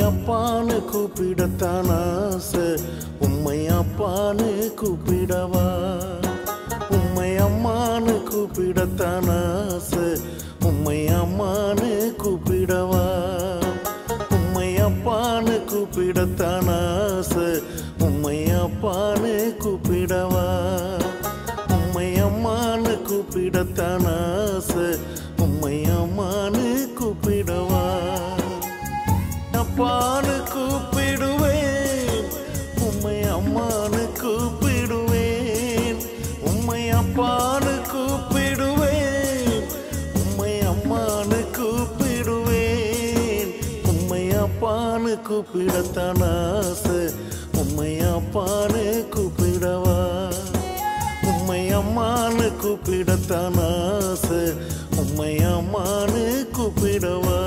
அப்பான்னு கூப்பிடத்தான் ஆசை. உம்மை அப்பான்னு கூப்பிடவா? உம்மை அம்மான்னு கூப்பிடத்தான் ஆசை. உம்மை அம்மான்னு கூப்பிடவா? உம்மை அப்பான்னு கூப்பிடத்தான் ஆசை. உம்மை அப்பான்னு கூப்பிடவா? உம்மை அம்மான்னு கூப்பிடத்தான் ஆசை. உம்மை அம்மான்னு கூப்பிடவா? அப்பான்னு கூப்பிடுவேன், உம்மை அம்மான்னு கூப்பிடுவேன். உம்மை அப்பான்னு கூப்பிடுவேன், உம்மை அம்மான்னு கூப்பிடுவேன். உம்மை அப்பான்னு கூப்பிடத்தான் ஆசை. உம்மை அப்பான்னு கூப்பிடவா? உம்மை அம்மான்னு கூப்பிடத்தான் ஆசை. உம்மை அம்மான்னு கூப்பிடவா?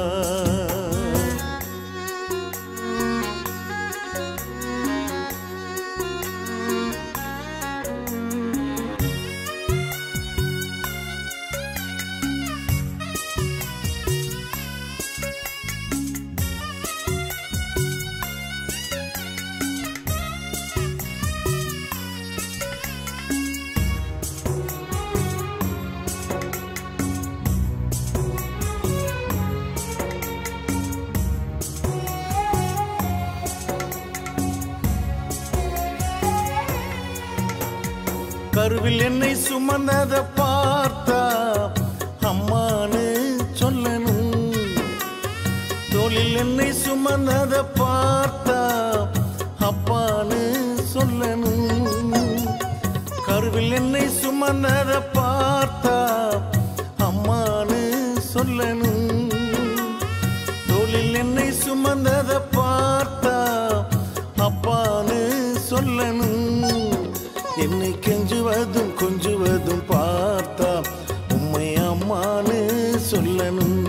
கருவில் என்னை சுமந்தத பார்த்தா அம்மானு சொல்லணும். தோளில் என்னை சுமந்தத பார்த்தா அப்பான்னு சொல்லணும். கருவில் என்னை சுமந்தத பார்த்தா அம்மானு சொல்லணும். தோளில் என்னை சுமந்தத பார்த்தா அப்பான்னு சொல்லணும். என்னை கெஞ்சுவதும் கொஞ்சுவதும் பார்த்தா உம்மை அம்மான்னு சொல்லணும்.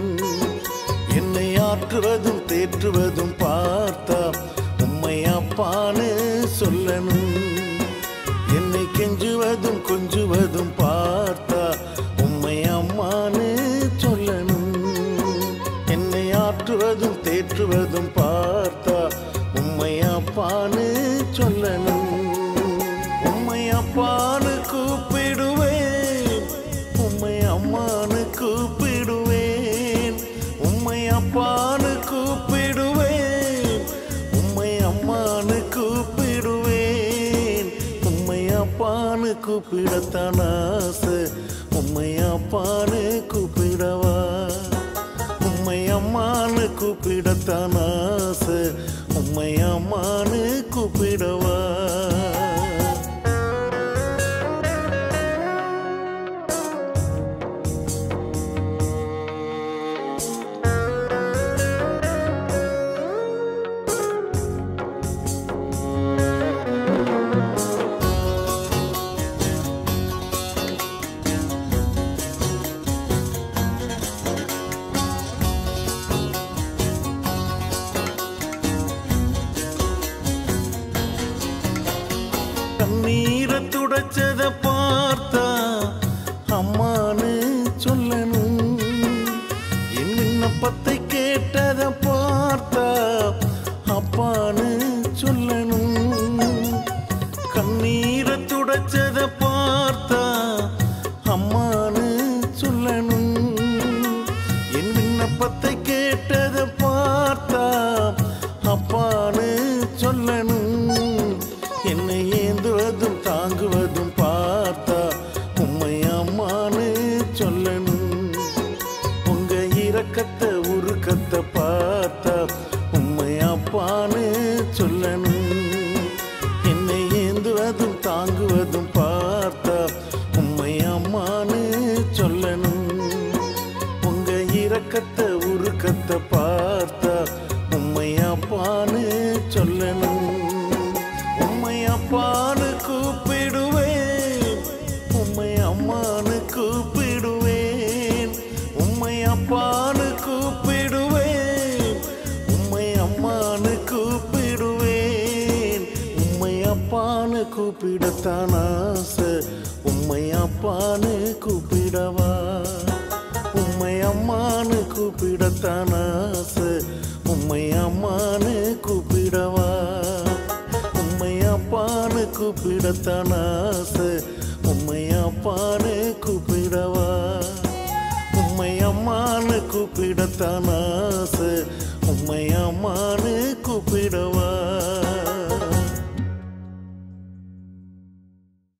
என்னை ஆற்றுவதும் தேற்றுவதும் பார்த்தா உம்மை அப்பான்னு சொல்லணும். என்னை கெஞ்சுவதும் கொஞ்சுவதும் பார்த்தா உம்மை அம்மான்னு சொல்லணும். என்னை ஆற்றுவதும் தேற்றுவதும் பார்த்தா உம்மை அப்பான்னு சொல்லணும். உம்மை அப்பான்னு கூப்பிடுவேன், உம்மை அம்மான்னு கூப்பிடுவேன். உம்மை அப்பான்னு கூப்பிடுவேன், உம்மை அம்மான்னு கூப்பிடுவேன். உம்மை அப்பான்னு கூப்பிடத்தான் ஆசை. உம்மை அப்பான்னு கூப்பிடவா? உம்மை அம்மான்னு கூப்பிடத்தான் ஆசை. உம்மை அம்மான்னு கூப்பிடவா? கண்ணீரை துடைச்சத பார்த்தா அம்மான்னு சொல்லணும். என் விண்ணப்பத்தை கேட்டத பார்த்தா அப்பான்னு சொல்லணும். கண்ணீரை துடைச்சத பார்த்தா அம்மான்னு சொல்லணும். என் விண்ணப்பத்தை கேட்டத பார்த்தா அப்பான்னு சொல்லணும். என்னை ஏந்துவதும் தாங்குவதும் பார்த்தா உம்மை அம்மான்னு சொல்லணும். உங்க இரக்கத்தை உருக்கத்தை பார்த்தா உம்மை அப்பான்னு சொல்லணும். என்னை ஏந்துவதும் தாங்குவதும் பார்த்தா உம்மை அம்மான்னு சொல்லணும். உங்க இரக்கத்தை உருக்கத்தை பார்த்தா உம்மை அப்பான்னு சொல்லணும். உம்மை அப்பான்னு கூப்பிடுவேன், உம்மை அம்மான்னு கூப்பிடுவேன். உம்மை அப்பான்னு கூப்பிடுவேன், உம்மை அம்மான்னு கூப்பிடுவேன். உம்மை அப்பான்னு கூப்பிடத்தான் ஆசை. உம்மை அப்பான்னு கூப்பிடவா? உம்மை அம்மான்னு கூப்பிடத்தான் ஆசை. உம்மை அம்மான்னு கூப்பிடத்தான் ஆசை உம்மை அப்பான்னு கூப்பிடவா உம்மை அம்மான்னு கூப்பிடத்தான் ஆசை உம்மை அம்மான்னு